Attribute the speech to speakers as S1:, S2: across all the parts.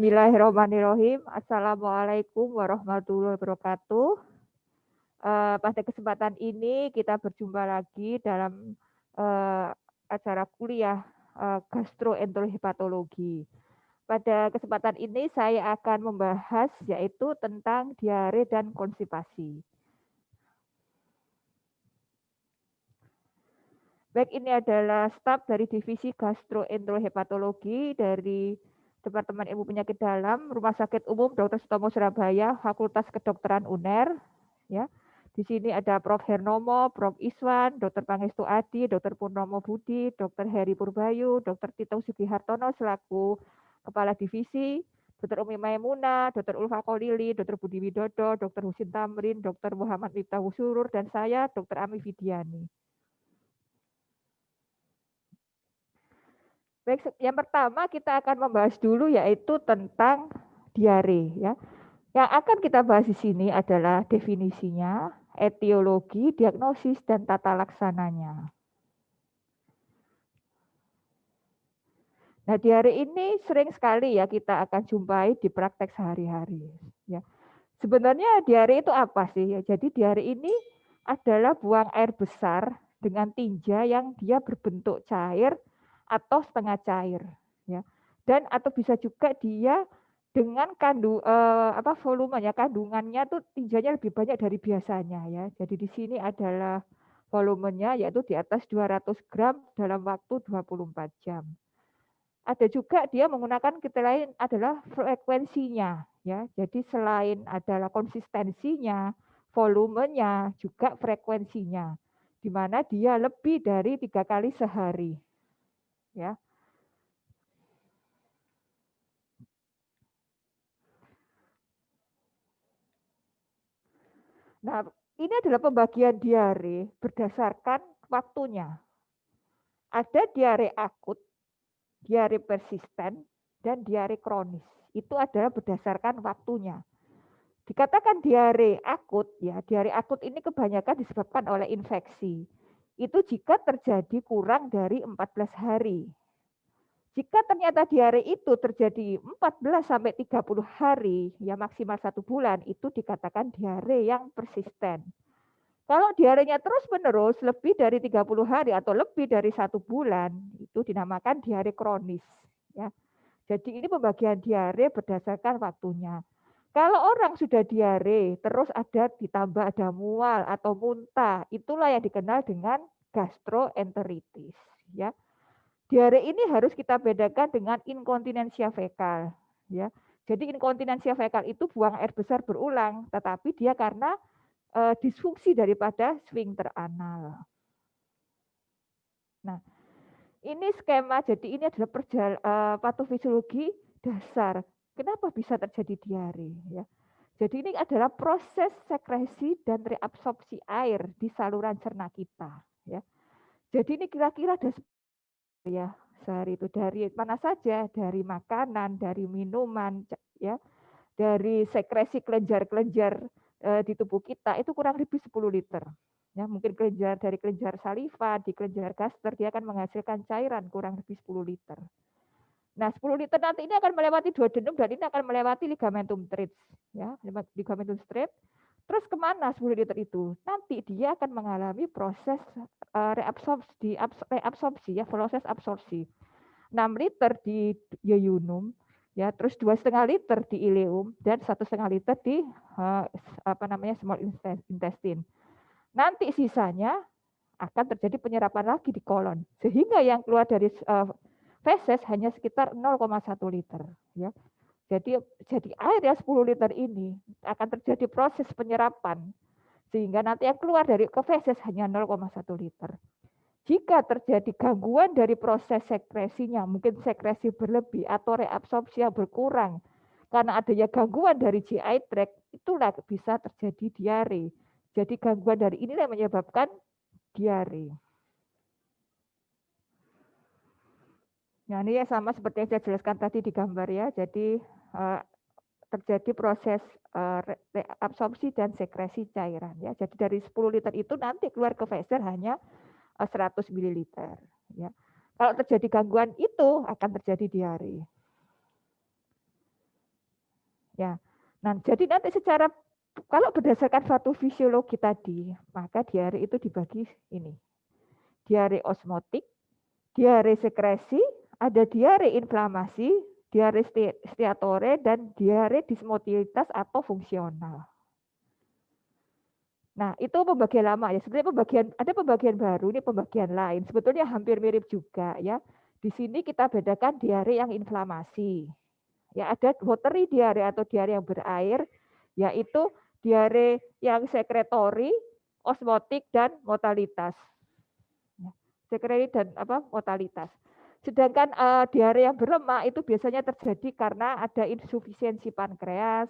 S1: Bismillahirrahmanirrahim. Assalamualaikum warahmatullahi wabarakatuh. Pada kesempatan ini kita berjumpa lagi dalam acara kuliah gastroenterohepatologi. Pada kesempatan ini saya akan membahas yaitu tentang diare dan konstipasi. Baik, ini adalah staf dari Divisi Gastroenterohepatologi dari Departemen Ilmu Penyakit Dalam, Rumah Sakit Umum Dr. Sutomo Surabaya, Fakultas Kedokteran UNER. Ya, di sini ada Prof. Hernomo, Prof. Iswan, Dr. Pangestu Adi, Dr. Purnomo Budi, Dr. Heri Purbayu, Dr. Tito Sugihartono selaku Kepala Divisi, Dr. Umi Maimuna, Dr. Ulfa Kolili, Dr. Budi Widodo, Dr. Husin Tamrin, Dr. Muhammad Miftahul Surur, dan saya Dr. Ami Vidiani. Baik, yang pertama kita akan membahas dulu yaitu tentang diare ya. Yang akan kita bahas di sini adalah definisinya, etiologi, diagnosis dan tata laksananya. Nah, diare ini sering sekali ya kita akan jumpai di praktek sehari-hari ya. Sebenarnya diare itu apa sih? Ya, jadi diare ini adalah buang air besar dengan tinja yang dia berbentuk cair atau setengah cair ya. Dan atau bisa juga dia dengan volumenya, kandungannya tuh tinjanya lebih banyak dari biasanya ya. Jadi di sini adalah volumenya yaitu di atas 200 gram dalam waktu 24 jam. Ada juga dia menggunakan kita lain adalah frekuensinya ya. Jadi selain adalah konsistensinya, volumenya, juga frekuensinya, di mana dia lebih dari 3 kali sehari. Ya. Nah, ini adalah pembagian diare berdasarkan waktunya. Ada diare akut, diare persisten, dan diare kronis. Itu adalah berdasarkan waktunya. Dikatakan diare akut, ya diare akut ini kebanyakan disebabkan oleh infeksi. Itu jika terjadi kurang dari 14 hari. Jika ternyata diare itu terjadi 14 sampai 30 hari, ya maksimal 1 bulan, itu dikatakan diare yang persisten. Kalau diarenya terus-menerus lebih dari 30 hari atau lebih dari 1 bulan, itu dinamakan diare kronis. Ya. Jadi ini pembagian diare berdasarkan waktunya. Kalau orang sudah diare, terus ditambah ada mual atau muntah, itulah yang dikenal dengan gastroenteritis. Ya. Diare ini harus kita bedakan dengan inkontinensia fekal. Ya. Jadi inkontinensia fekal itu buang air besar berulang, tetapi dia karena disfungsi daripada sphincter anal. Nah, ini skema, jadi ini adalah patofisiologi dasar. Kenapa bisa terjadi diare? Ya. Jadi ini adalah proses sekresi dan reabsorpsi air di saluran cerna kita. Ya. Jadi ini kira-kira ada ya sehari itu dari mana saja, dari makanan, dari minuman, ya, dari sekresi kelenjar-kelenjar di tubuh kita itu kurang lebih 10 liter. Ya, mungkin dari kelenjar saliva, di kelenjar gaster dia akan menghasilkan cairan kurang lebih 10 liter. Nah, 10 liter nanti ini akan melewati duodenum dan ini akan melewati ligamentum stretch, ya, ligamentum stretch. Terus kemana 10 liter itu? Nanti dia akan mengalami proses reabsorpsi, ya, proses absorpsi. 6 liter di yeyunum, ya, terus 2,5 liter di ileum dan 1,5 liter di small intestine. Nanti sisanya akan terjadi penyerapan lagi di kolon, sehingga yang keluar dari feses hanya sekitar 0,1 liter, ya. Jadi air ya 10 liter ini akan terjadi proses penyerapan sehingga nanti yang keluar dari feses hanya 0,1 liter. Jika terjadi gangguan dari proses sekresinya, mungkin sekresi berlebih atau reabsorpsi yang berkurang karena adanya gangguan dari GI tract, itulah bisa terjadi diare. Jadi gangguan dari inilah yang menyebabkan diare. Nah, ini ya sama seperti yang saya jelaskan tadi di gambar ya. Jadi terjadi proses reabsorpsi dan sekresi cairan ya. Jadi dari 10 liter itu nanti keluar ke feser hanya 100 ml ya. Kalau terjadi gangguan itu akan terjadi diare. Ya. Nah, jadi nanti secara kalau berdasarkan patofisiologi tadi, maka diare itu dibagi ini. Diare osmotik, diare sekresi, ada diare inflamasi, diare steatore, dan diare dismotilitas atau fungsional. Nah, itu pembagian lama ya. Sebenarnya ada pembagian baru, ini pembagian lain. Sebetulnya hampir mirip juga ya. Di sini kita bedakan diare yang inflamasi. Ya, ada watery diare atau diare yang berair, yaitu diare yang sekretori, osmotik, dan motalitas. Sekretori dan motalitas. Sedangkan diare yang berlemak itu biasanya terjadi karena ada insufisiensi pankreas,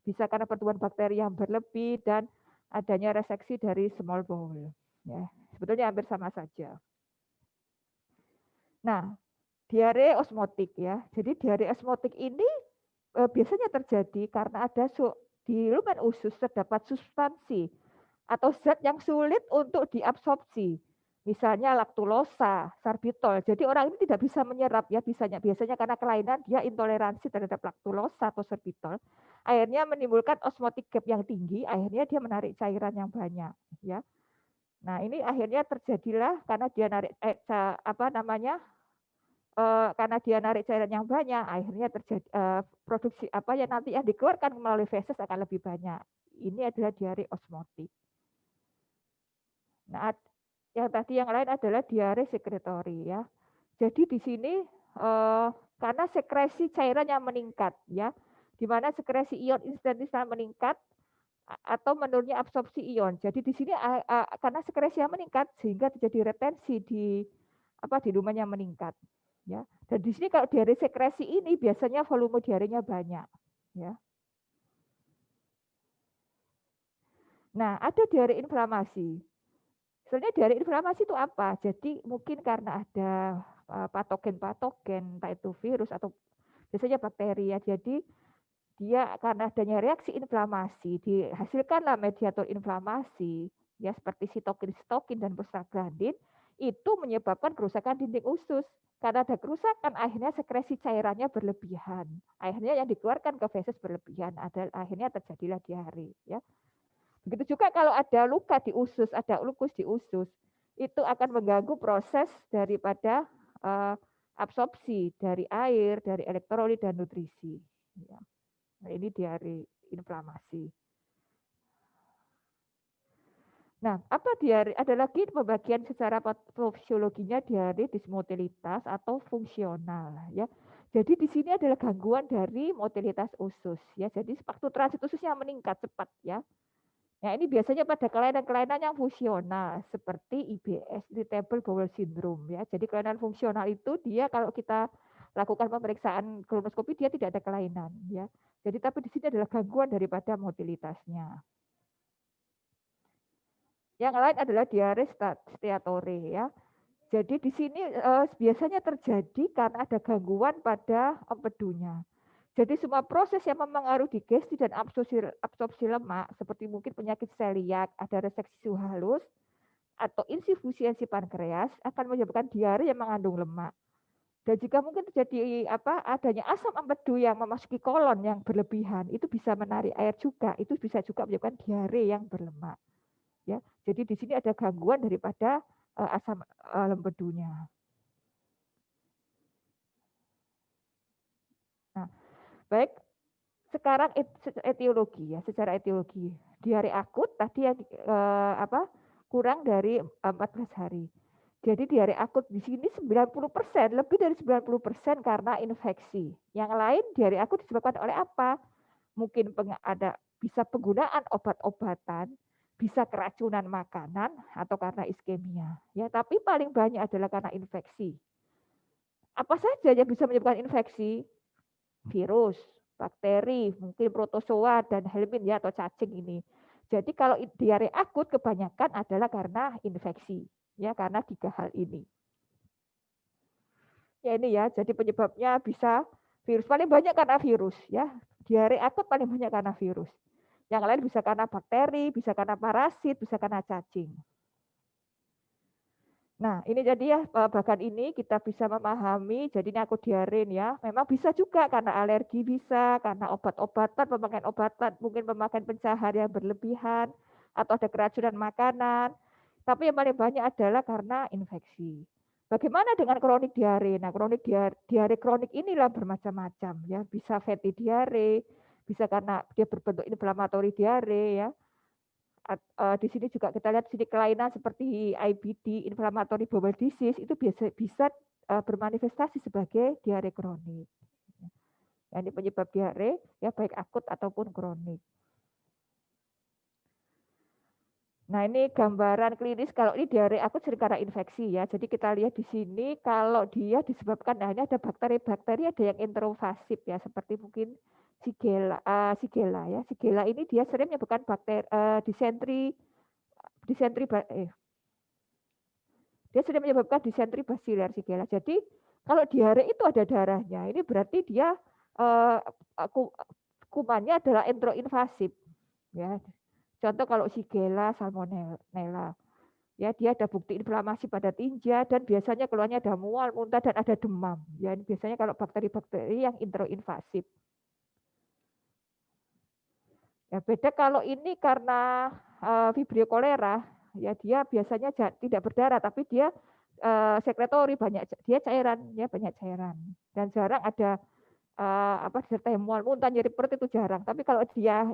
S1: bisa karena pertumbuhan bakteri yang berlebih, dan adanya reseksi dari small bowel. Ya, sebetulnya hampir sama saja. Nah, diare osmotik ya. Jadi diare osmotik ini biasanya terjadi karena ada di lumen usus terdapat substansi atau zat yang sulit untuk diabsorpsi. Misalnya laktulosa, sorbitol. Jadi orang ini tidak bisa menyerap ya, biasanya karena kelainan dia intoleransi terhadap laktulosa atau sorbitol. Akhirnya menimbulkan osmotic gap yang tinggi, akhirnya dia menarik cairan yang banyak ya. Nah, ini akhirnya terjadilah karena dia narik karena dia narik cairan yang banyak, akhirnya terjadi produksi nanti yang dikeluarkan melalui feses akan lebih banyak. Ini adalah diare osmotik. Nah, yang lain adalah diare sekretori ya. Jadi di sini karena sekresi cairan yang meningkat ya, di mana sekresi ion interstisial meningkat atau menurunnya absorpsi ion. Jadi di sini karena sekresi yang meningkat sehingga terjadi retensi di lumen yang meningkat. Ya. Dan di sini kalau diare sekresi ini biasanya volume diarenya banyak. Ya. Nah, ada diare inflamasi. Sebenarnya diare inflamasi itu apa? Jadi mungkin karena ada patogen-patogen, entah itu virus atau biasanya bakteri ya. Jadi dia karena adanya reaksi inflamasi dihasilkanlah mediator inflamasi ya seperti sitokin dan prostaglandin itu menyebabkan kerusakan dinding usus. Karena ada kerusakan akhirnya sekresi cairannya berlebihan. Akhirnya yang dikeluarkan ke feses berlebihan, akhirnya terjadilah diare ya. Begitu juga kalau ada luka di usus, ada ulkus di usus, itu akan mengganggu proses daripada absorpsi dari air, dari elektrolit dan nutrisi. Ya. Nah, ini diare inflamasi. Nah, apa diare? Ada lagi pembagian secara fisiologinya diare dismotilitas atau fungsional ya. Jadi di sini adalah gangguan dari motilitas usus ya. Jadi waktu transit ususnya meningkat cepat ya. Nah, ini biasanya pada kelainan-kelainan yang fungsional seperti IBS, irritable bowel syndrome ya. Jadi kelainan fungsional itu dia kalau kita lakukan pemeriksaan kolonoskopi dia tidak ada kelainan ya. Jadi tapi di sini adalah gangguan daripada motilitasnya. Yang lain adalah diare steatore ya. Jadi di sini biasanya terjadi karena ada gangguan pada empedunya. Jadi semua proses yang mempengaruhi digesti dan absorpsi lemak seperti mungkin penyakit celiak, ada reseksi suhu halus atau insufisiensi pankreas akan menyebabkan diare yang mengandung lemak. Dan jika mungkin terjadi adanya asam empedu yang memasuki kolon yang berlebihan, itu bisa menarik air juga, itu bisa juga menyebabkan diare yang berlemak. Ya, jadi di sini ada gangguan daripada asam empedunya. Nah, baik. Sekarang etiologi ya, secara etiologi. Diare akut tadi yang kurang dari 14 hari. Jadi diare akut di sini 90%, lebih dari 90% karena infeksi. Yang lain diare akut disebabkan oleh apa? Mungkin bisa penggunaan obat-obatan, bisa keracunan makanan atau karena iskemia. Ya, tapi paling banyak adalah karena infeksi. Apa saja yang bisa menyebabkan infeksi? Virus, bakteri, mungkin protozoa dan helminth ya atau cacing ini. Jadi kalau diare akut kebanyakan adalah karena infeksi, ya karena 3 hal ini. Ya ini ya, jadi penyebabnya bisa virus, paling banyak karena virus ya. Diare akut paling banyak karena virus. Yang lain bisa karena bakteri, bisa karena parasit, bisa karena cacing. Nah, ini jadi ya bahkan ini kita bisa memahami, jadi ini aku diarin ya. Memang bisa juga karena alergi bisa, karena obat-obatan, pemakaian obatan, mungkin pemakaian pencahar yang berlebihan, atau ada keracunan makanan. Tapi yang paling banyak adalah karena infeksi. Bagaimana dengan kronik diare? Nah, kronik diare kronik inilah bermacam-macam ya. Bisa fatty diare, bisa karena dia berbentuk inflamatory diare ya. Di sini juga kita lihat sini kelainan seperti IBD, inflammatory bowel disease itu bisa bermanifestasi sebagai diare kronik. Ini penyebab diare ya baik akut ataupun kronik. Nah, ini gambaran klinis kalau ini diare akut sering karena infeksi ya. Jadi kita lihat di sini kalau dia disebabkan, nah ini ada bakteri-bakteri ada yang introvasif ya, seperti mungkin Shigella ya. Shigella ini dia sering menyebabkan bakteri disentri dia sudah menyebabkan disentri basilar Shigella. Jadi kalau diare itu ada darahnya, ini berarti dia kumannya adalah enteroinvasif. Ya, contoh kalau Shigella, Salmonella, ya dia ada bukti inflamasi pada tinja dan biasanya keluarnya ada mual, muntah dan ada demam. Ya, ini biasanya kalau bakteri-bakteri yang enteroinvasif. Ya, beda kalau ini karena Vibrio cholera, ya dia biasanya tidak berdarah tapi dia sekretori banyak, dia cairan ya, banyak cairan dan jarang ada disertai mual, muntah, nyeri perut itu jarang. Tapi kalau dia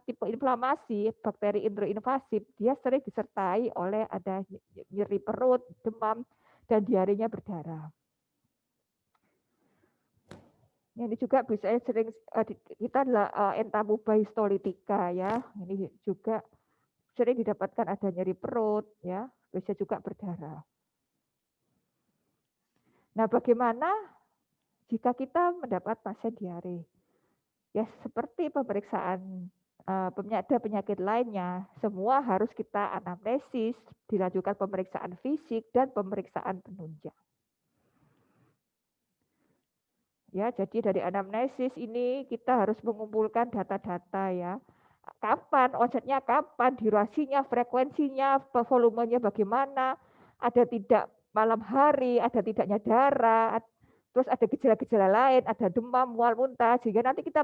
S1: tipe inflamasi bakteri enteroinvasif, dia sering disertai oleh ada nyeri perut, demam dan diarenya berdarah. Ini juga bisa sering kita adalah Entamuba histolytica ya. Ini juga sering didapatkan ada nyeri perut ya, bisa juga berdarah. Nah, bagaimana jika kita mendapat pasien diare? Ya, seperti pemeriksaan penyakit lainnya, semua harus kita anamnesis, dilanjutkan pemeriksaan fisik dan pemeriksaan penunjang. Ya, jadi dari anamnesis ini kita harus mengumpulkan data-data ya. Kapan, onsetnya kapan, durasinya, frekuensinya, volumenya bagaimana, ada tidak malam hari, ada tidaknya darah, terus ada gejala-gejala lain, ada demam, mual, muntah, sehingga nanti kita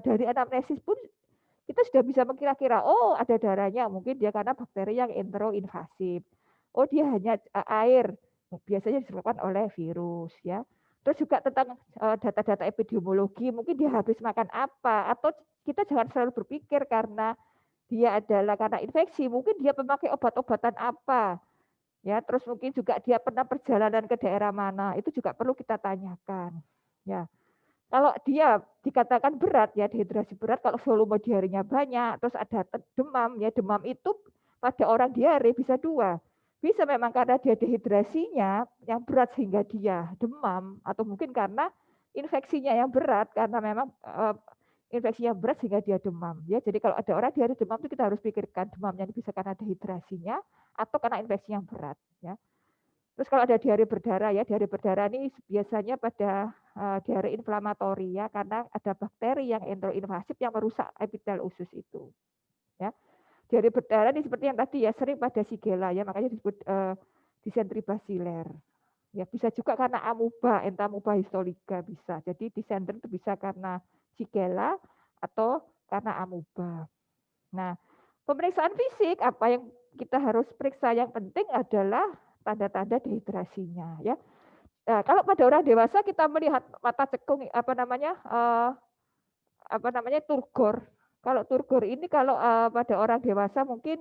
S1: dari anamnesis pun kita sudah bisa mengkira-kira, oh ada darahnya, mungkin dia karena bakteri yang enteroinvasif. Oh dia hanya air, biasanya disebabkan oleh virus ya. Terus juga tentang data-data epidemiologi, mungkin dia habis makan apa, atau kita jangan selalu berpikir karena dia adalah karena infeksi, mungkin dia memakai obat-obatan apa, ya. Terus mungkin juga dia pernah perjalanan ke daerah mana, itu juga perlu kita tanyakan, ya. Kalau dia dikatakan berat ya, dehidrasi berat, kalau volume diarenya banyak, terus ada demam ya, demam itu pada orang diare bisa dua. Bisa memang karena dia dehidrasinya yang berat sehingga dia demam, atau mungkin karena infeksinya yang berat karena memang infeksinya berat sehingga dia demam. Ya, jadi kalau ada orang diare demam itu kita harus pikirkan demamnya bisa karena dehidrasinya atau karena infeksi yang berat. Ya. Terus kalau ada diare berdarah ya, diare berdarah ini biasanya pada diare inflamatori ya, karena ada bakteri yang enteroinvasif yang merusak epitel usus itu. Ya. Diare berdarah ini seperti yang tadi ya, sering pada Shigella ya, makanya disebut disentri basiler. Ya, bisa juga karena amuba, Entamuba histolytica bisa. Jadi disentri itu bisa karena Shigella atau karena amuba. Nah, pemeriksaan fisik apa yang kita harus periksa yang penting adalah tanda-tanda dehidrasinya ya. Nah, kalau pada orang dewasa kita melihat mata cekung turgor. Kalau turgor ini kalau pada orang dewasa mungkin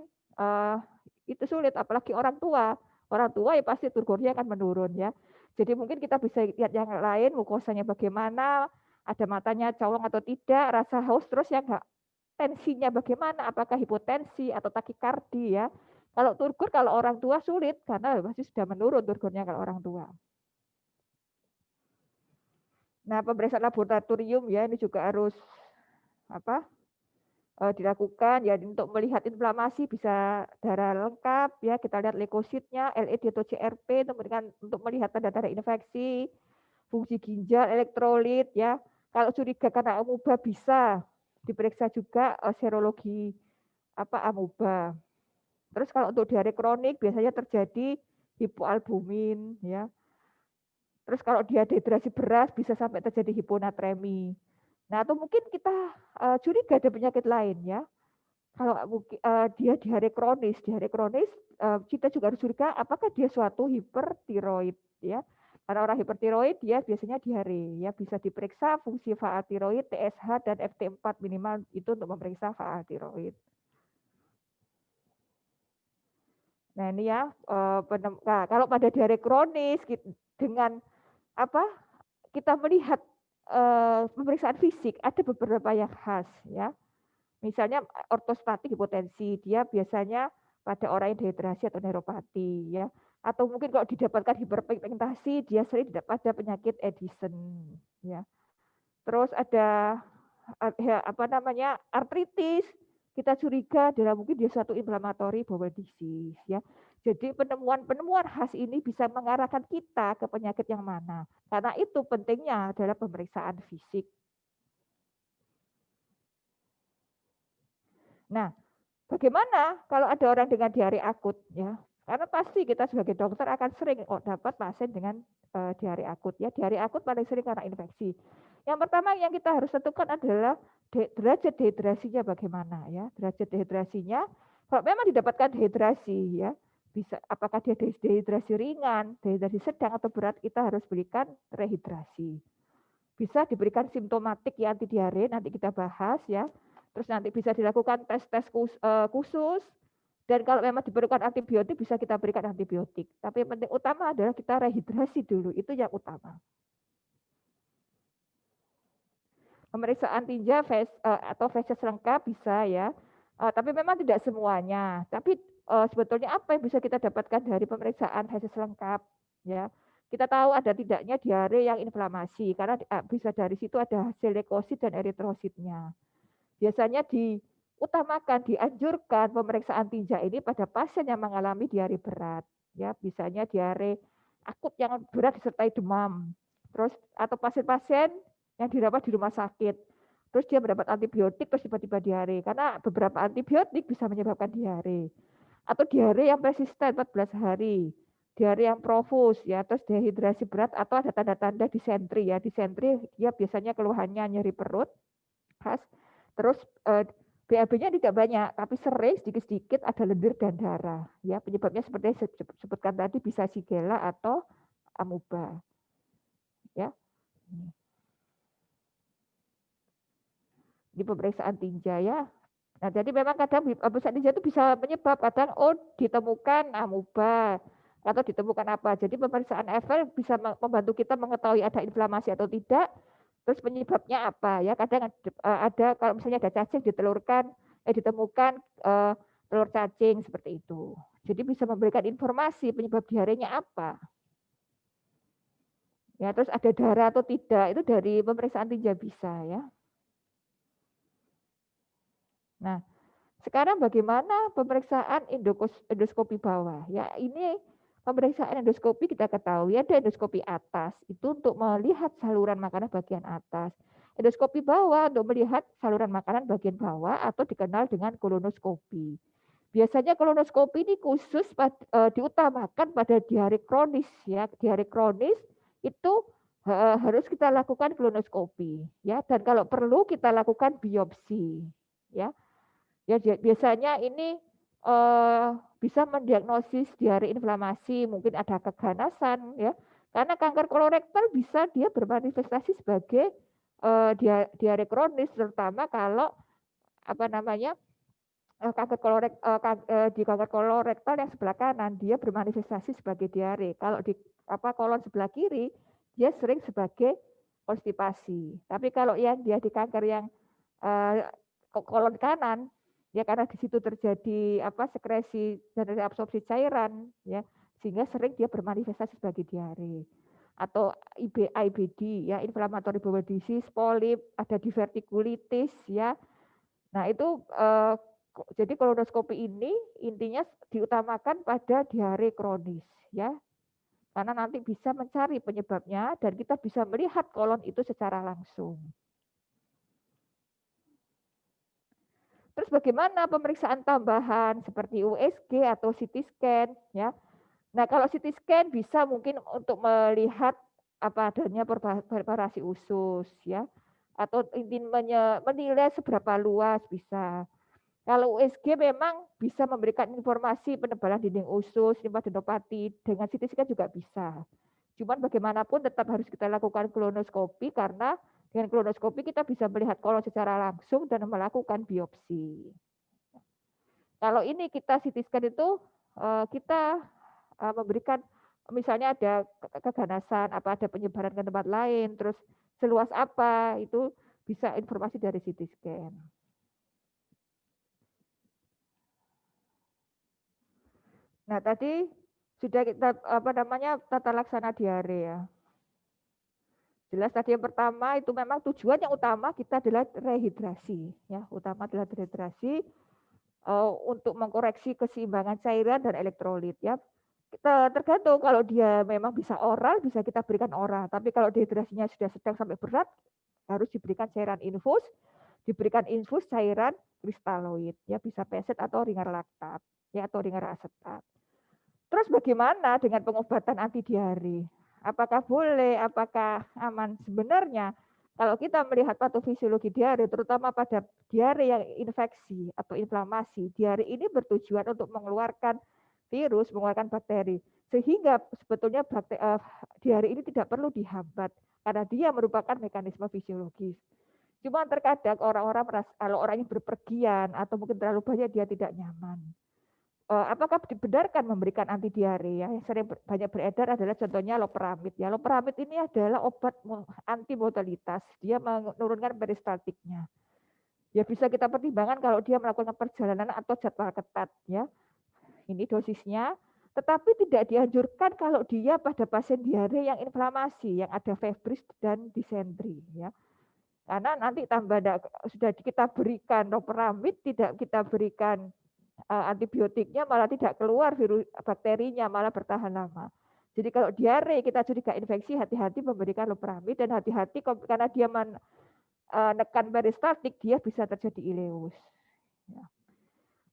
S1: itu sulit, apalagi orang tua. Orang tua ya pasti turgornya akan menurun ya. Jadi mungkin kita bisa lihat yang lain, mukosanya bagaimana, ada matanya colong atau tidak, rasa haus, terus yang enggak tensinya bagaimana, apakah hipotensi atau takikardi ya. Kalau turgor kalau orang tua sulit karena pasti sudah menurun turgornya kalau orang tua. Nah, pemeriksaan laboratorium ya ini juga harus dilakukan ya untuk melihat inflamasi bisa darah lengkap ya, kita lihat leukositnya, LED atau CRP untuk melihat tanda-tanda infeksi, fungsi ginjal, elektrolit ya. Kalau curiga karena amuba bisa diperiksa juga serologi amuba. Terus kalau untuk diare kronik biasanya terjadi hipoalbumin, ya. Terus kalau dia dehidrasi berat bisa sampai terjadi hiponatremi. Nah, atau mungkin kita curiga ada penyakit lain, ya. Kalau dia diare kronis kita juga harus curiga apakah dia suatu hipertiroid, ya. Karena orang hipertiroid dia biasanya diare, ya, bisa diperiksa fungsi faal tiroid, TSH dan FT4 minimal itu untuk memeriksa faal tiroid. Nah, ini ya nah, kalau pada diare kronis dengan apa? Kita melihat pemeriksaan fisik ada beberapa yang khas, ya. Misalnya ortostatik hipotensi, dia biasanya pada orang yang dehidrasi atau neuropati, ya. Atau mungkin kalau didapatkan hiperpigmentasi, dia sering pada penyakit Addison, ya. Terus ada apa namanya artritis, kita curiga adalah mungkin dia suatu inflammatory bowel disease, ya. Jadi penemuan-penemuan khas ini bisa mengarahkan kita ke penyakit yang mana. Karena itu pentingnya adalah pemeriksaan fisik. Nah, bagaimana kalau ada orang dengan diare akut, ya? Karena pasti kita sebagai dokter akan sering dapat pasien dengan diare akut, ya. Diare akut paling sering karena infeksi. Yang pertama yang kita harus tentukan adalah derajat dehidrasinya bagaimana, ya. Derajat dehidrasinya kalau memang didapatkan dehidrasi, ya, bisa apakah dia dehidrasi ringan, dehidrasi sedang atau berat, kita harus berikan rehidrasi. Bisa diberikan simptomatik ya anti diare, nanti kita bahas, ya. Terus nanti bisa dilakukan tes-tes khusus, dan kalau memang diperlukan antibiotik bisa kita berikan antibiotik. Tapi yang penting utama adalah kita rehidrasi dulu, itu yang utama. Pemeriksaan tinja atau feses lengkap bisa, ya. Tapi memang tidak semuanya. Tapi sebetulnya apa yang bisa kita dapatkan dari pemeriksaan feses lengkap, ya. Kita tahu ada tidaknya diare yang inflamasi karena bisa dari situ ada hasil leukosit dan eritrositnya. Biasanya diutamakan, dianjurkan pemeriksaan tinja ini pada pasien yang mengalami diare berat, ya, misalnya diare akut yang berat disertai demam. Terus atau pasien-pasien yang dirawat di rumah sakit. Terus dia mendapat antibiotik terus tiba-tiba diare karena beberapa antibiotik bisa menyebabkan diare. Atau diare yang persisten 14 hari. Diare yang profus, ya, terus dehidrasi berat atau ada tanda-tanda disentri, ya. Disentri dia biasanya keluhannya nyeri perut khas. Terus BAB-nya tidak banyak, tapi sering sedikit-sedikit ada lendir dan darah. Ya, penyebabnya seperti yang saya sebutkan tadi bisa Shigella atau amuba. Ya. Di pemeriksaan tinja, ya. Nah, jadi memang kadang pemeriksaan tinja itu bisa menyebab kadang ditemukan amuba atau ditemukan apa. Jadi pemeriksaan FL bisa membantu kita mengetahui ada inflamasi atau tidak. Terus penyebabnya apa, ya. Kadang ada kalau misalnya ada cacing ditemukan telur cacing seperti itu. Jadi bisa memberikan informasi penyebab diarenya apa. Ya, terus ada darah atau tidak itu dari pemeriksaan tinja bisa, ya. Nah, sekarang bagaimana pemeriksaan endoskopi bawah? Ya, ini pemeriksaan endoskopi kita ketahui ada endoskopi atas itu untuk melihat saluran makanan bagian atas. Endoskopi bawah untuk melihat saluran makanan bagian bawah atau dikenal dengan kolonoskopi. Biasanya kolonoskopi ini khusus diutamakan pada diare kronis, ya. Diare kronis itu harus kita lakukan kolonoskopi, ya, dan kalau perlu kita lakukan biopsi, ya. Ya, biasanya ini bisa mendiagnosis diare inflamasi, mungkin ada keganasan, ya. Karena kanker kolorektal bisa dia bermanifestasi sebagai diare kronis, terutama kalau apa namanya kanker di kanker kolorektal yang sebelah kanan dia bermanifestasi sebagai diare. Kalau di kolon sebelah kiri dia sering sebagai konstipasi. Tapi kalau yang dia di kanker yang kolon kanan, ya, karena di situ terjadi sekresi dan absorpsi cairan, ya, sehingga sering dia bermanifestasi sebagai diare. Atau IBD, ya, inflammatory bowel disease, polip, ada divertikulitis, ya. Nah, itu jadi kolonoskopi ini intinya diutamakan pada diare kronis, ya. Karena nanti bisa mencari penyebabnya dan kita bisa melihat kolon itu secara langsung. Terus bagaimana pemeriksaan tambahan seperti USG atau CT scan, ya. Nah, kalau CT scan bisa mungkin untuk melihat apa adanya preparasi usus ya, atau ingin menilai seberapa luas bisa. Kalau USG memang bisa memberikan informasi penebalan dinding usus, limfadenopati, dengan CT scan juga bisa. Cuman bagaimanapun tetap harus kita lakukan kolonoskopi karena dengan kolonoskopi kita bisa melihat kolon secara langsung dan melakukan biopsi. Kalau ini kita CT scan itu kita memberikan misalnya ada keganasan, apa ada penyebaran ke tempat lain, terus seluas apa itu bisa informasi dari CT scan. Nah, tadi sudah kita tata laksana diare ya. Jelas tadi yang pertama itu memang tujuan yang utama kita adalah rehidrasi ya, utama adalah rehidrasi untuk mengkoreksi keseimbangan cairan dan elektrolit ya. Kita tergantung kalau dia memang bisa oral bisa kita berikan oral, tapi kalau dehidrasinya sudah sedang sampai berat harus diberikan cairan infus, diberikan infus cairan kristaloid ya, bisa peset atau ringar laktat ya atau ringar asetat. Terus bagaimana dengan pengobatan anti diare? Apakah boleh? Apakah aman? Sebenarnya kalau kita melihat patofisiologi diare, terutama pada diare yang infeksi atau inflamasi, diare ini bertujuan untuk mengeluarkan virus, mengeluarkan bakteri. Sehingga sebetulnya diare ini tidak perlu dihambat karena dia merupakan mekanisme fisiologis. Cuma terkadang orang-orang merasa kalau orangnya berpergian atau mungkin terlalu banyak dia tidak nyaman. Apakah dibenarkan memberikan anti diare ya? Yang sering banyak beredar adalah contohnya loperamid ya. Loperamid ini adalah obat anti motalitas. Dia menurunkan peristaltiknya. Ya bisa kita pertimbangkan kalau dia melakukan perjalanan atau jadwal ketat ya. Ini dosisnya. Tetapi tidak dianjurkan kalau dia pada pasien diare yang inflamasi, yang ada febris dan disentri ya. Karena nanti tambah sudah kita berikan loperamid, tidak kita berikan antibiotiknya malah tidak keluar virus bakterinya, malah bertahan lama. Jadi kalau diare kita curiga infeksi, hati-hati memberikan loperamid dan hati-hati karena dia menekan peristaltik dia bisa terjadi ileus. Ya.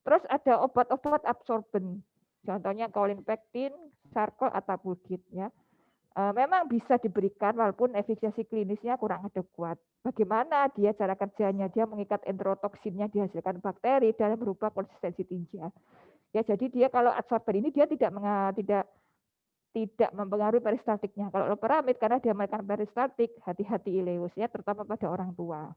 S1: Terus ada obat-obat absorben, contohnya kolinpektin, sarkol, atau bulgit ya. Memang bisa diberikan walaupun efekasi klinisnya kurang adekuat. Bagaimana dia cara kerjanya? Dia mengikat enterotoksinnya dihasilkan bakteri dalam merubah konsistensi tinja. Ya, jadi dia kalau adsorben ini dia tidak mempengaruhi peristaltiknya. Kalau loperamid karena dia menekan peristaltik, hati-hati ileus ya, terutama pada orang tua.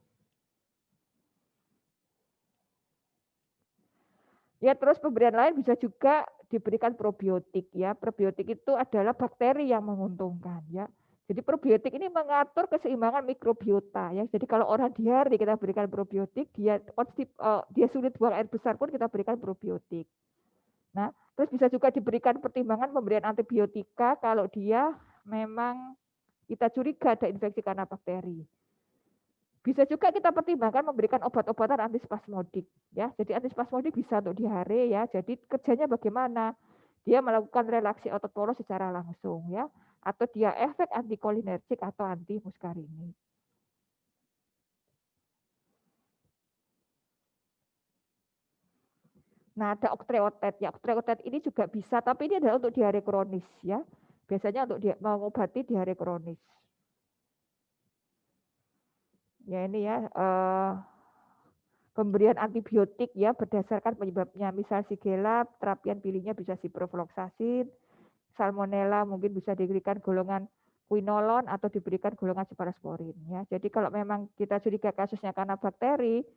S1: Ya, terus pemberian lain bisa juga diberikan probiotik ya. Probiotik itu adalah bakteri yang menguntungkan ya. Jadi probiotik ini mengatur keseimbangan mikrobiota ya. Jadi kalau orang diare kita berikan probiotik, dia sulit buang air besar pun kita berikan probiotik. Nah, terus bisa juga diberikan pertimbangan pemberian antibiotika kalau dia memang kita curiga ada infeksi karena bakteri. Bisa juga kita pertimbangkan memberikan obat-obatan antispasmodik ya. Jadi antispasmodik bisa untuk diare ya. Jadi kerjanya bagaimana? Dia melakukan relaksi otot poros secara langsung ya, atau dia efek antikolinergik atau anti muskarini. Nah, ada octreotide ya. Octreotide ini juga bisa, tapi ini adalah untuk diare kronis ya. Biasanya untuk mengobati diare kronis. Ya ini ya pemberian antibiotik ya berdasarkan penyebabnya. Misal Shigella, terapian pilihnya bisa ciprofloxacin, salmonella mungkin bisa diberikan golongan quinolon atau diberikan golongan cephalosporin ya. Jadi kalau memang kita curiga kasusnya karena bakteri,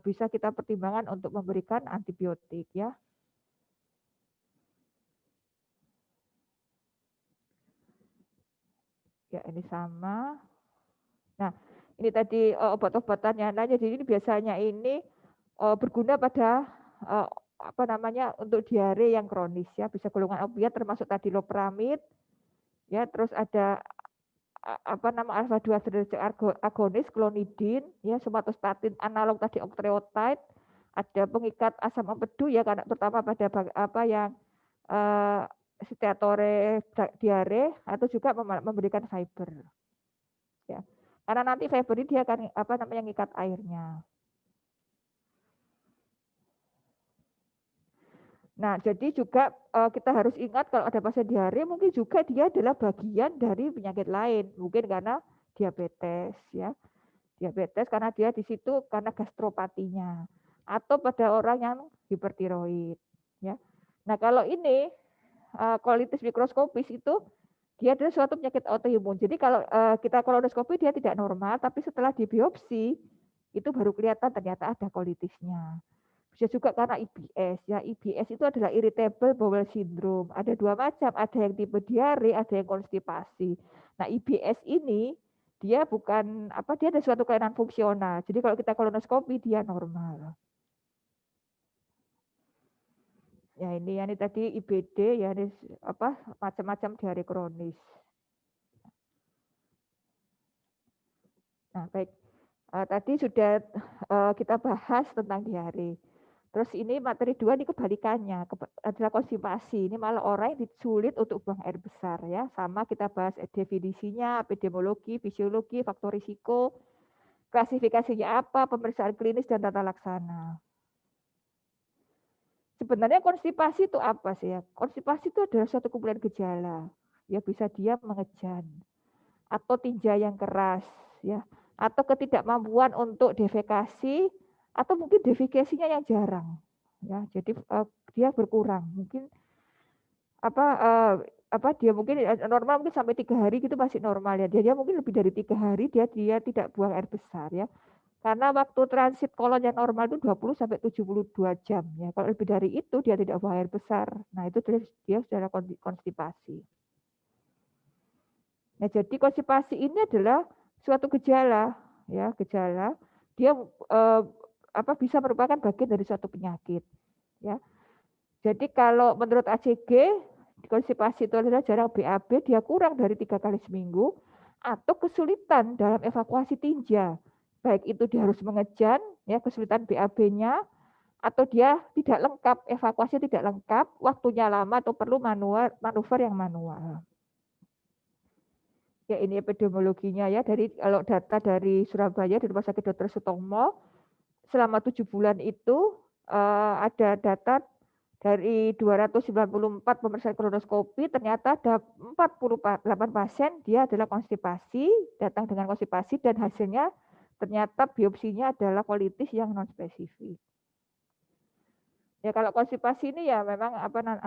S1: bisa kita pertimbangkan untuk memberikan antibiotik ya. Ya ini sama. Nah, ini tadi obat-obatannya. Nah, jadi ini biasanya ini berguna pada untuk diare yang kronis ya, bisa golongan opiat termasuk tadi loperamid ya, terus ada alfa 2 adrenergic agonis klonidin ya, somatostatin analog tadi octreotide, ada pengikat asam empedu ya karena terutama pada yang steatore diare atau juga memberikan fiber ya. Karena nanti fiber ini dia akan mengikat airnya. Nah, jadi juga kita harus ingat kalau ada pasien diare mungkin juga dia adalah bagian dari penyakit lain. Mungkin karena diabetes ya. Diabetes karena dia di situ karena gastropatinya atau pada orang yang hipertiroid ya. Nah, kalau ini colitis mikroskopis itu dia adalah suatu penyakit autoimun. Jadi kalau kita kolonoskopi dia tidak normal, tapi setelah dibiopsi itu baru kelihatan ternyata ada colitisnya. Bisa juga karena IBS ya. IBS itu adalah irritable bowel syndrome. Ada dua macam, ada yang tipe diare, ada yang konstipasi. Nah, IBS ini dia bukan apa dia ada suatu kelainan fungsional. Jadi kalau kita kolonoskopi dia normal. Ya ini tadi IBD ya ini apa macam-macam diare kronis. Nah, baik. Tadi sudah kita bahas tentang diare. Terus ini materi 2 ini kebalikannya, adalah konstipasi. Ini malah orang yang sulit untuk buang air besar ya. Sama kita bahas definisinya, epidemiologi, fisiologi, faktor risiko, klasifikasinya apa, pemeriksaan klinis dan tata laksana. Sebenarnya konstipasi itu apa sih ya? Konstipasi itu adalah suatu kumpulan gejala. Ya bisa dia mengejan atau tinja yang keras ya, atau ketidakmampuan untuk defekasi atau mungkin defekasinya yang jarang ya. Jadi dia berkurang. Mungkin apa dia mungkin normal mungkin sampai 3 hari gitu masih normal ya. Dia mungkin lebih dari 3 hari dia tidak buang air besar ya. Karena waktu transit kolon yang normal itu 20 sampai 72 jam ya. Kalau lebih dari itu dia tidak buang air besar. Nah, itu dia sudah konstipasi. Nah, jadi konstipasi ini adalah suatu gejala ya, gejala dia bisa merupakan bagian dari suatu penyakit ya. Jadi kalau menurut ACG konstipasi itu adalah jarak BAB dia kurang dari 3 kali seminggu atau kesulitan dalam evakuasi tinja. Baik itu dia harus mengejan ya kesulitan BAB-nya atau dia tidak lengkap, evakuasi tidak lengkap, waktunya lama atau perlu manuver yang manual. Ya ini epidemiologinya ya, dari kalau data dari Surabaya dari Rumah Sakit Dr. Sutomo selama 7 bulan itu ada data dari 294 pemeriksaan kolonoskopi ternyata ada 48 pasien dia adalah konstipasi, datang dengan konstipasi dan hasilnya ternyata biopsinya adalah colitis yang non spesifik. Ya kalau konstipasi ini ya memang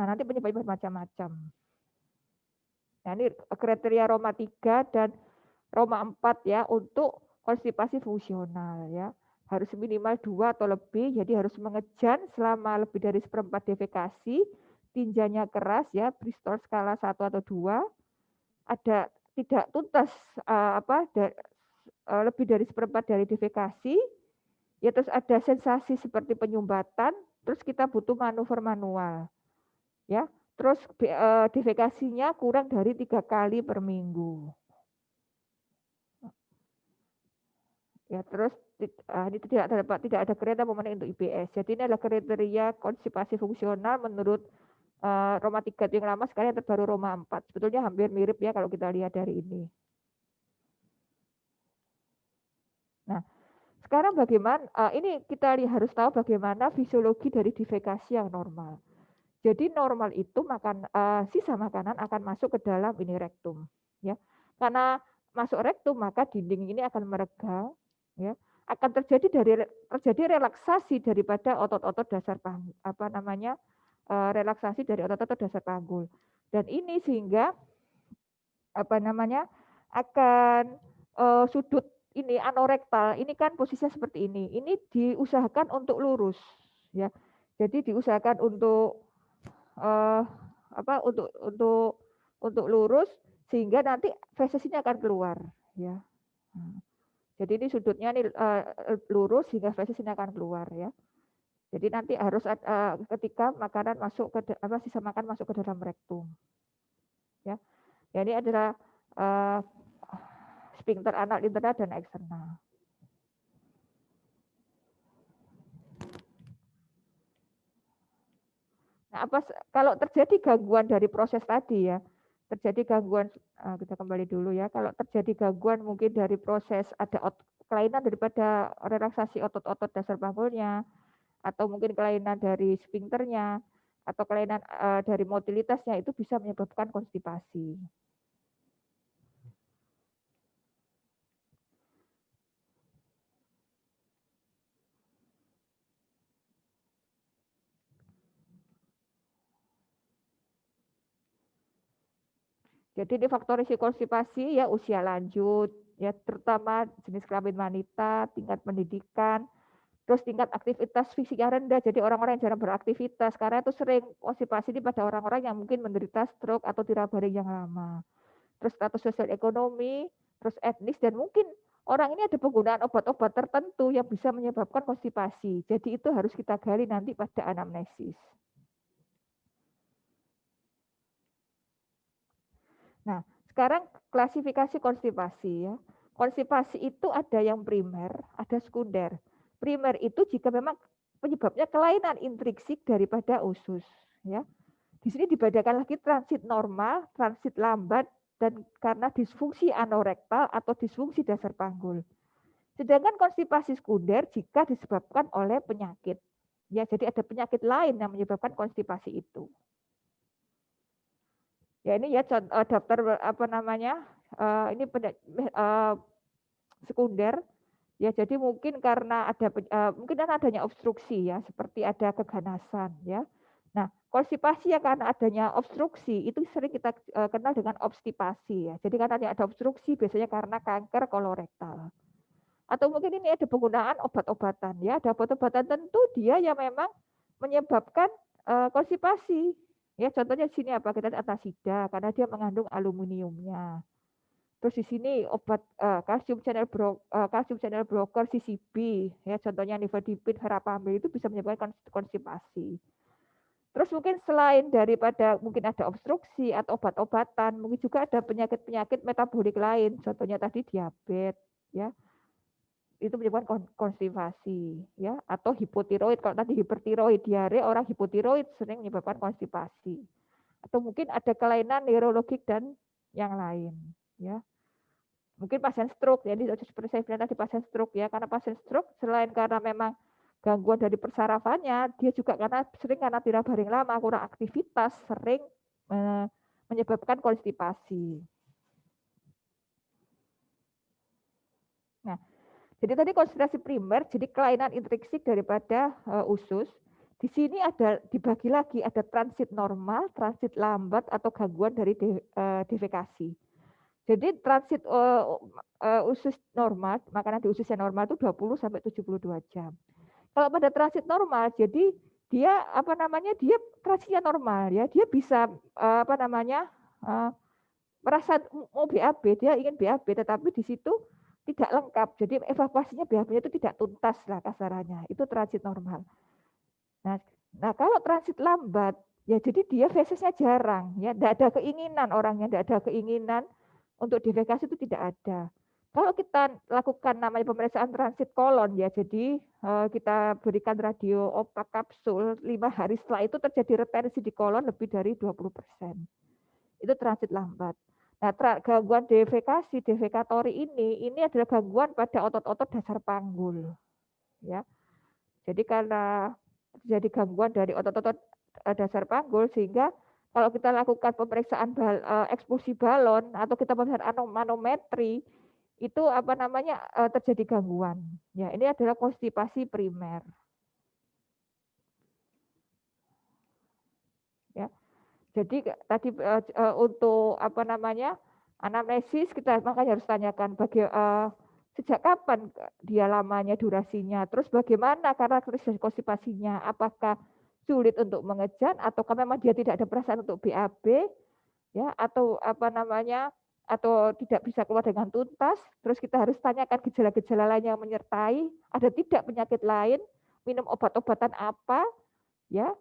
S1: nanti penyebabnya macam-macam. Nah, ini kriteria Roma 3 dan Roma 4 ya untuk konstipasi fungsional ya. Harus minimal 2 atau lebih, jadi harus mengejan selama lebih dari 1/4 defekasi, tinjanya keras ya, Bristol skala 1 atau 2, ada tidak tuntas lebih dari 1/4 dari defekasi, ya terus ada sensasi seperti penyumbatan, terus kita butuh manuver manual. Ya, terus defekasinya kurang dari 3 kali per minggu. Ya, terus ini tidak ada kriteria memenuhi untuk IBS. Jadi ini adalah kriteria konstipasi fungsional menurut Roma 3 yang lama, sekarang yang terbaru Roma 4. Sebetulnya hampir mirip ya kalau kita lihat dari ini. Nah, sekarang bagaimana ini kita harus tahu bagaimana fisiologi dari defekasi yang normal. Jadi normal itu sisa makanan akan masuk ke dalam ini rektum ya. Karena masuk rektum maka dinding ini akan meregang ya. Akan terjadi relaksasi daripada otot-otot dasar relaksasi dari otot-otot dasar panggul. Dan ini sehingga akan sudut ini anorektal ini kan posisinya seperti ini. Ini diusahakan untuk lurus ya. Jadi diusahakan untuk untuk lurus sehingga nanti fesesnya akan keluar ya. Jadi ini sudutnya nih lurus sehingga fesesnya akan keluar ya. Jadi nanti harus ketika makanan masuk ke sisa makan masuk ke dalam rektum. Ya. Ya ini adalah sphincter anal internal dan eksternal. Nah, kalau terjadi gangguan dari proses tadi ya, terjadi gangguan kita kembali dulu ya. Kalau terjadi gangguan mungkin dari proses ada kelainan daripada relaksasi otot-otot dasar panggulnya atau mungkin kelainan dari sphincternya atau kelainan dari motilitasnya itu bisa menyebabkan konstipasi. Jadi di faktor risiko konstipasi ya usia lanjut, ya terutama jenis kelamin wanita, tingkat pendidikan, terus tingkat aktivitas fisik yang rendah. Jadi orang-orang yang jarang beraktivitas karena itu sering konstipasi ini pada orang-orang yang mungkin menderita stroke atau tirabaring yang lama. Terus status sosial ekonomi, terus etnis dan mungkin orang ini ada penggunaan obat-obat tertentu yang bisa menyebabkan konstipasi. Jadi itu harus kita gali nanti pada anamnesis. Nah, sekarang klasifikasi konstipasi ya. Konstipasi itu ada yang primer, ada sekunder. Primer itu jika memang penyebabnya kelainan intrinsik daripada usus, ya. Di sini dibedakan lagi transit normal, transit lambat, dan karena disfungsi anorektal atau disfungsi dasar panggul. Sedangkan konstipasi sekunder jika disebabkan oleh penyakit. Ya, jadi ada penyakit lain yang menyebabkan konstipasi itu. Ya ini ya daftar apa namanya ini sekunder ya jadi mungkin karena ada mungkin kan adanya obstruksi ya seperti ada keganasan ya. Nah konstipasi ya karena adanya obstruksi itu sering kita kenal dengan obstipasi ya. Jadi karena ada obstruksi biasanya karena kanker kolorektal. Atau mungkin ini ada penggunaan obat-obatan ya. Ada obat-obatan tentu dia yang memang menyebabkan konstipasi. Ya, contohnya di sini apa? Kita antasida karena dia mengandung aluminiumnya. Terus di sini obat calcium channel blocker CCB ya contohnya nifedipin, verapamil itu bisa menyebabkan konstipasi. Terus mungkin selain daripada mungkin ada obstruksi atau obat-obatan, mungkin juga ada penyakit-penyakit metabolik lain, contohnya tadi diabetes ya. Itu menyebabkan konstipasi ya atau hipotiroid kalau tadi hipertiroid diare orang hipotiroid sering menyebabkan konstipasi atau mungkin ada kelainan neurologik dan yang lain ya mungkin pasien stroke ya seperti saya bilang tadi pasien stroke ya karena pasien stroke selain karena memang gangguan dari persarafannya dia juga karena sering karena tirabaring lama kurang aktivitas sering menyebabkan konstipasi. Nah jadi tadi konspirasi primer, jadi kelainan intrinsik daripada usus. Di sini ada dibagi lagi ada transit normal, transit lambat atau gangguan dari defekasi. Jadi transit usus normal, makanan di usus yang normal itu 20 sampai 72 jam. Kalau pada transit normal, jadi dia apa namanya? Dia transitnya normal ya. Dia bisa apa namanya? Merasa mau BAB, dia ingin BAB tetapi di situ tidak lengkap. Jadi evakuasinya BAB-nya itu tidak tuntas lah kasarannya. Itu transit normal. Nah kalau transit lambat, ya jadi dia fesesnya jarang, ya tidak ada keinginan orangnya, tidak ada keinginan untuk defekasi itu tidak ada. Kalau kita lakukan namanya pemeriksaan transit kolon, ya jadi kita berikan radio opak kapsul 5 hari setelah itu terjadi retensi di kolon lebih dari 20%. Itu transit lambat. Nah, gangguan defekasi, defekatori ini adalah gangguan pada otot-otot dasar panggul. Ya. Jadi karena terjadi gangguan dari otot-otot dasar panggul sehingga kalau kita lakukan pemeriksaan ekspulsi balon atau kita pemeriksaan manometri itu apa namanya terjadi gangguan. Ya, ini adalah konstipasi primer. Ya. Jadi tadi untuk apa namanya anamnesis kita makanya harus tanyakan sejak kapan dia lamanya durasinya, terus bagaimana karakteristik konstipasinya, apakah sulit untuk mengejan ataukah memang dia tidak ada perasaan untuk BAB ya atau apa namanya atau tidak bisa keluar dengan tuntas, terus kita harus tanyakan gejala-gejala lain yang menyertai, ada tidak penyakit lain, minum obat-obatan apa ya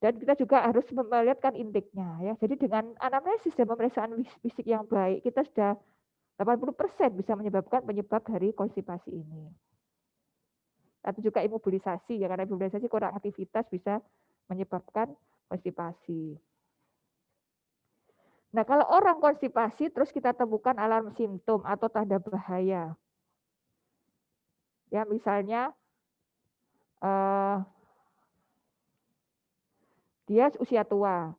S1: dan kita juga harus melihatkan intiknya ya. Jadi dengan anamnesis dan pemeriksaan fisik yang baik, kita sudah 80% bisa menyebabkan penyebab dari konstipasi ini. Atau juga imobilisasi ya karena imobilisasi kurang aktivitas bisa menyebabkan konstipasi. Nah, kalau orang konstipasi terus kita temukan alarm simptom atau tanda bahaya. Ya, misalnya dia usia tua.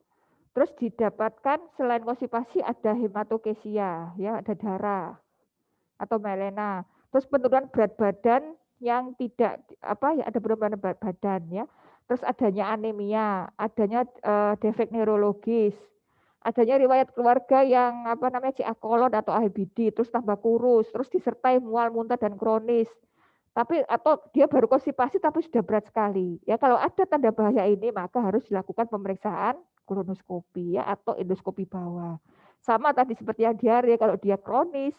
S1: Terus didapatkan selain konstipasi ada hematokesia, ya ada darah atau melena. Terus penurunan berat badan yang tidak ya ada penurunan berat badan ya. Terus adanya anemia, adanya defek neurologis, adanya riwayat keluarga yang CA kolon atau IBD, terus tambah kurus, terus disertai mual, muntah dan kronis. Tapi atau dia baru konstipasi tapi sudah berat sekali. Ya kalau ada tanda bahaya ini maka harus dilakukan pemeriksaan kolonoskopi ya atau endoskopi bawah. Sama tadi seperti yang diare, kalau dia kronis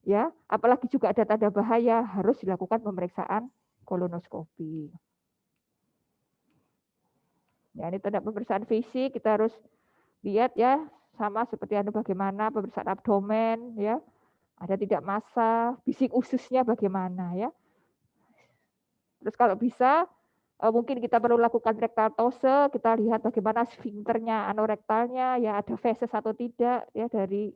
S1: ya, apalagi juga ada tanda bahaya harus dilakukan pemeriksaan kolonoskopi. Ya, ini tanda pemeriksaan fisik kita harus lihat ya, sama seperti bagaimana pemeriksaan abdomen ya, ada tidak massa, bisik ususnya bagaimana ya. Terus kalau bisa mungkin kita perlu lakukan rektal tose, kita lihat bagaimana sfinkternya, anorektalnya, ya ada feses atau tidak, ya dari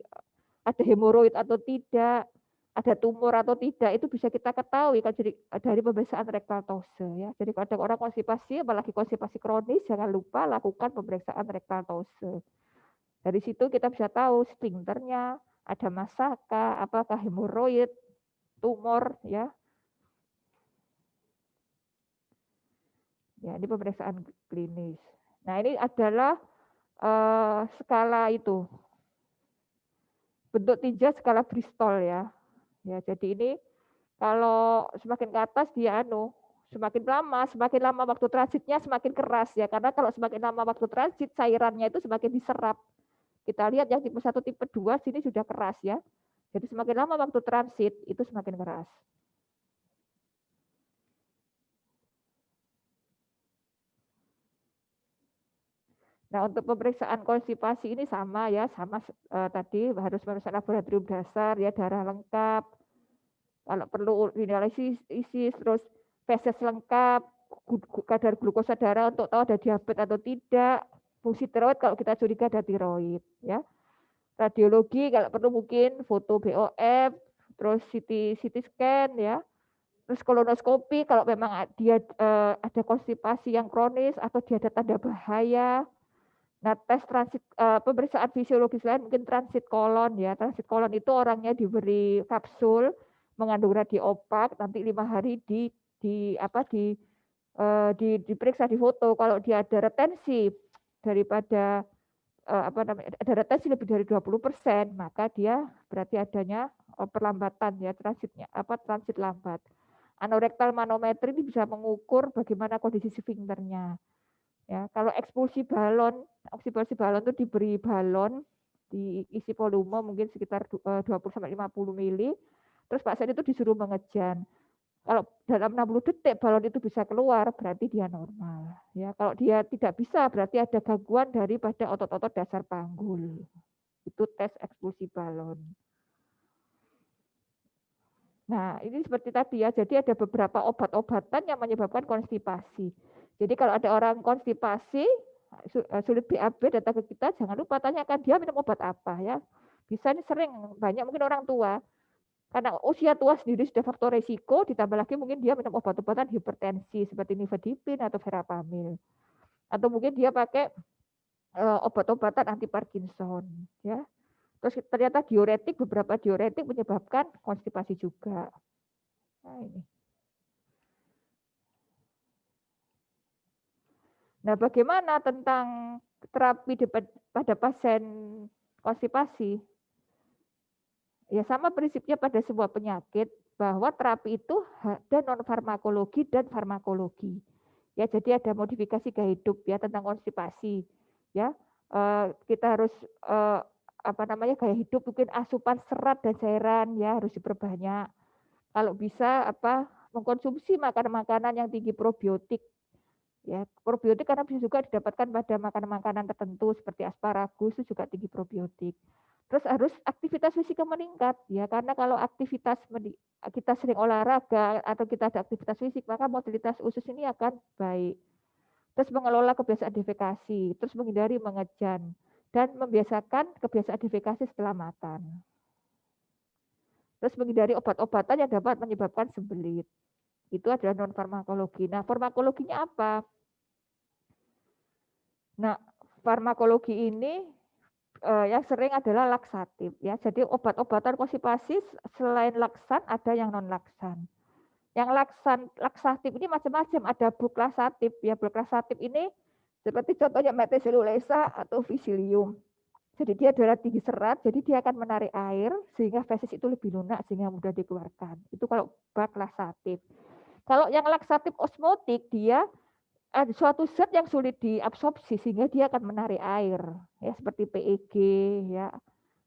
S1: ada hemoroid atau tidak, ada tumor atau tidak, itu bisa kita ketahui kalau dari pemeriksaan rektal tose. Ya. Jadi kalau ada orang konstipasi, apalagi konstipasi kronis, jangan lupa lakukan pemeriksaan rektal tose. Dari situ kita bisa tahu sfinkternya, ada masakah, apakah hemoroid, tumor, ya. Ya, ini pemeriksaan klinis. Nah, ini adalah skala itu. Bentuk tinja skala Bristol ya. Ya, jadi ini kalau semakin ke atas dia semakin lama waktu transitnya semakin keras ya. Karena kalau semakin lama waktu transit cairannya itu semakin diserap. Kita lihat yang tipe 1, tipe 2 sini sudah keras ya. Jadi semakin lama waktu transit itu semakin keras. Nah, untuk pemeriksaan konstipasi ini sama ya, sama tadi harus pemeriksaan laboratorium dasar ya, darah lengkap. Kalau perlu urinalysis, terus feses lengkap, kadar glukosa darah untuk tahu ada diabetes atau tidak, fungsi tiroid kalau kita curiga ada tiroid ya. Radiologi kalau perlu mungkin foto BOF, terus CT scan ya. Terus kolonoskopi kalau memang dia ada konstipasi yang kronis atau dia ada tanda bahaya. Nah, tes transit pemeriksaan fisiologis lain mungkin transit kolon ya. Transit kolon itu orangnya diberi kapsul mengandung radiopak, nanti 5 hari diperiksa di foto. Kalau dia ada retensi daripada ada retensi lebih dari 20%, maka dia berarti adanya perlambatan ya transitnya transit lambat. Anorektal manometri ini bisa mengukur bagaimana kondisi sfinkternya. Ya, kalau ekspulsi balon itu diberi balon diisi volume mungkin sekitar 20-50 mili, terus pasien itu disuruh mengejan. Kalau dalam 60 detik balon itu bisa keluar, berarti dia normal. Ya, kalau dia tidak bisa, berarti ada gangguan daripada otot-otot dasar panggul. Itu tes ekspulsi balon. Nah, ini seperti tadi ya, jadi ada beberapa obat-obatan yang menyebabkan konstipasi. Jadi kalau ada orang konstipasi, sulit BAB datang ke kita, jangan lupa tanyakan dia minum obat apa ya. Bisa ini sering, banyak mungkin orang tua. Karena usia tua sendiri sudah faktor resiko, ditambah lagi mungkin dia minum obat-obatan hipertensi seperti nifedipin atau verapamil. Atau mungkin dia pakai obat-obatan anti Parkinson. Ya. Terus ternyata diuretik, beberapa diuretik menyebabkan konstipasi juga. Nah, ini. Nah, bagaimana tentang terapi pada pasien konstipasi? Ya sama prinsipnya pada sebuah penyakit bahwa terapi itu ada non farmakologi dan farmakologi. Ya, jadi ada modifikasi gaya hidup ya tentang konstipasi. Ya, kita harus gaya hidup mungkin asupan serat dan cairan ya harus diperbanyak. Kalau bisa mengkonsumsi makanan-makanan yang tinggi probiotik. Ya, probiotik karena bisa juga didapatkan pada makanan-makanan tertentu seperti asparagus itu juga tinggi probiotik. Terus harus aktivitas fisik meningkat ya, karena kalau aktivitas kita sering olahraga atau kita ada aktivitas fisik maka mobilitas usus ini akan baik. Terus mengelola kebiasaan defekasi, terus menghindari mengejan dan membiasakan kebiasaan defekasi setelah makan. Terus menghindari obat-obatan yang dapat menyebabkan sembelit. Itu adalah non farmakologi. Nah, farmakologinya apa? Nah, farmakologi ini yang sering adalah laksatif ya. Jadi obat-obatan konstipasi selain laksan ada yang non laksan. Yang laksatif ini macam-macam, ada buklasatif ya. Buklasatif ini seperti contohnya metaselulesa atau Vicilium. Jadi dia adalah tinggi serat, jadi dia akan menarik air sehingga feses itu lebih lunak sehingga mudah dikeluarkan. Itu kalau bak laksatif. Kalau yang laksatif osmotik dia ada suatu zat yang sulit diabsorpsi sehingga dia akan menarik air ya seperti PEG ya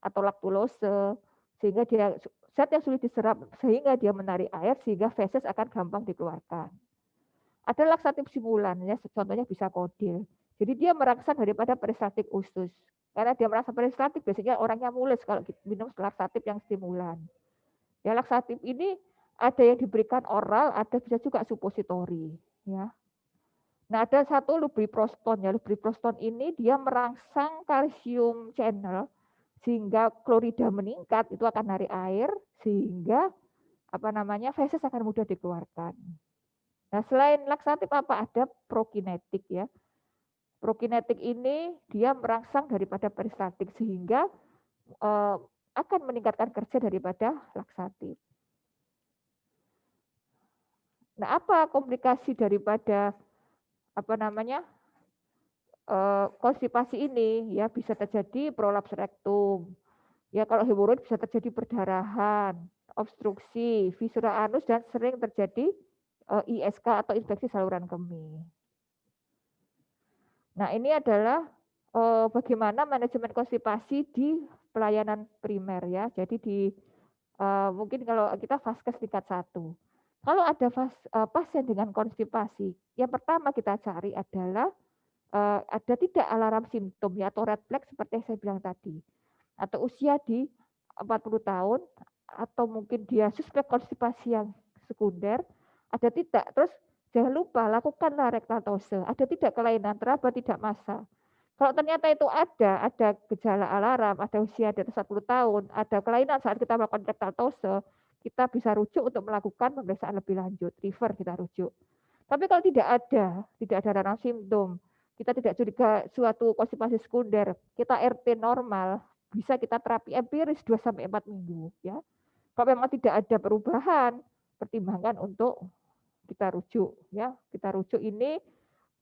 S1: atau laktulose sehingga dia zat yang sulit diserap sehingga dia menarik air sehingga feses akan gampang dikeluarkan. Ada laksatif simulan ya contohnya bisa kodil. Jadi dia merangsang daripada peristaltik usus. Karena dia merasa peristaltik biasanya orangnya mules kalau minum laksatif yang stimulan. Ya laksatif ini ada yang diberikan oral, ada bisa juga supositori ya. Nah, ada satu lubiproston ya. Lubiproston ini dia merangsang kalsium channel sehingga klorida meningkat, itu akan narik air sehingga feses akan mudah dikeluarkan. Nah, selain laksatif apa ada prokinetik ya. Prokinetik ini dia merangsang daripada peristaltik sehingga akan meningkatkan kerja daripada laksatif. Nah, apa komplikasi daripada konstipasi ini ya bisa terjadi prolaps rektum. Ya kalau hemoroid bisa terjadi perdarahan, obstruksi, fisura anus dan sering terjadi ISK atau infeksi saluran kemih. Nah, ini adalah bagaimana manajemen konstipasi di pelayanan primer ya. Jadi di mungkin kalau kita vaskes tingkat 1. Kalau ada pasien dengan konstipasi, yang pertama kita cari adalah ada tidak alarm simptom ya atau red flag seperti yang saya bilang tadi. Atau usia di 40 tahun atau mungkin dia suspek konstipasi yang sekunder, ada tidak. Terus jangan lupa lakukanlah rektal tose. Ada tidak kelainan, teraba tidak massa. Kalau ternyata itu ada gejala alarm, ada usia di atas 40 tahun, ada kelainan saat kita melakukan rektal tose, kita bisa rujuk untuk melakukan pemeriksaan lebih lanjut, refer kita rujuk. Tapi kalau tidak ada alarm simptom, kita tidak curiga suatu konstipasi sekunder, kita RT normal, bisa kita terapi empiris 2-4 minggu ya. Kalau memang tidak ada perubahan, pertimbangkan untuk kita rujuk ya. Kita rujuk ini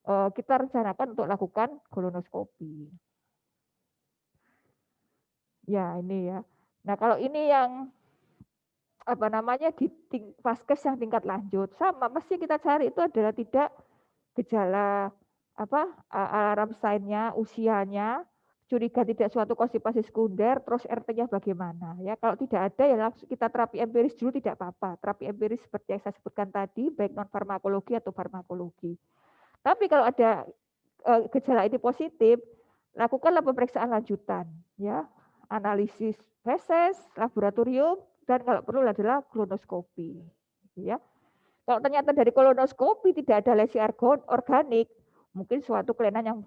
S1: kita rencanakan untuk lakukan kolonoskopi. Ya, ini ya. Nah, kalau ini yang di vaskes yang tingkat lanjut sama mesti kita cari itu adalah tidak gejala alarm sign-nya, usianya, curiga tidak suatu konstipasi sekunder, terus RT-nya bagaimana ya. Kalau tidak ada ya langsung kita terapi empiris dulu tidak apa-apa. Terapi empiris seperti yang saya sebutkan tadi, baik non farmakologi atau farmakologi. Tapi kalau ada gejala ini positif, lakukanlah pemeriksaan lanjutan ya. Analisis feses, laboratorium dan kalau perlu adalah kolonoskopi ya. Kalau ternyata dari kolonoskopi tidak ada lesi organik, mungkin suatu kelainan yang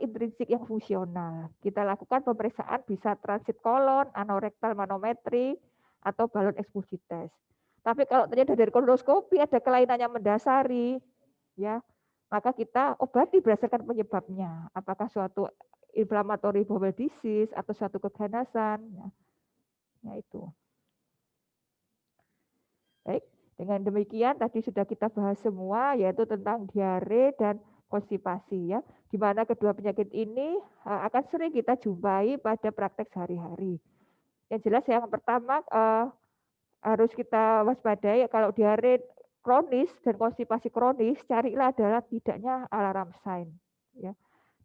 S1: intrinsik yang fungsional. Kita lakukan pemeriksaan bisa transit kolon, anorektal manometri, atau balon eksposi tes. Tapi kalau ternyata dari kolonoskopi ada kelainan yang mendasari, ya maka kita obati berdasarkan penyebabnya. Apakah suatu inflammatory bowel disease atau suatu keganasan, ya itu. Baik. Dengan demikian tadi sudah kita bahas semua yaitu tentang diare dan konstipasi ya. Di mana kedua penyakit ini akan sering kita jumpai pada praktek sehari-hari. Yang jelas yang pertama harus kita waspadai kalau diare kronis dan konstipasi kronis carilah adalah tidaknya alarm sign ya.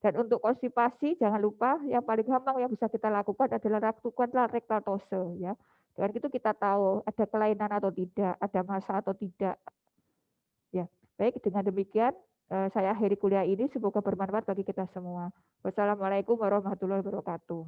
S1: Dan untuk konstipasi jangan lupa yang paling gampang yang bisa kita lakukan adalah lakukanlah rektal tose ya. Dengan itu kita tahu ada kelainan atau tidak, ada massa atau tidak. Ya, baik dengan demikian saya akhiri kuliah ini semoga bermanfaat bagi kita semua. Wassalamualaikum warahmatullahi wabarakatuh.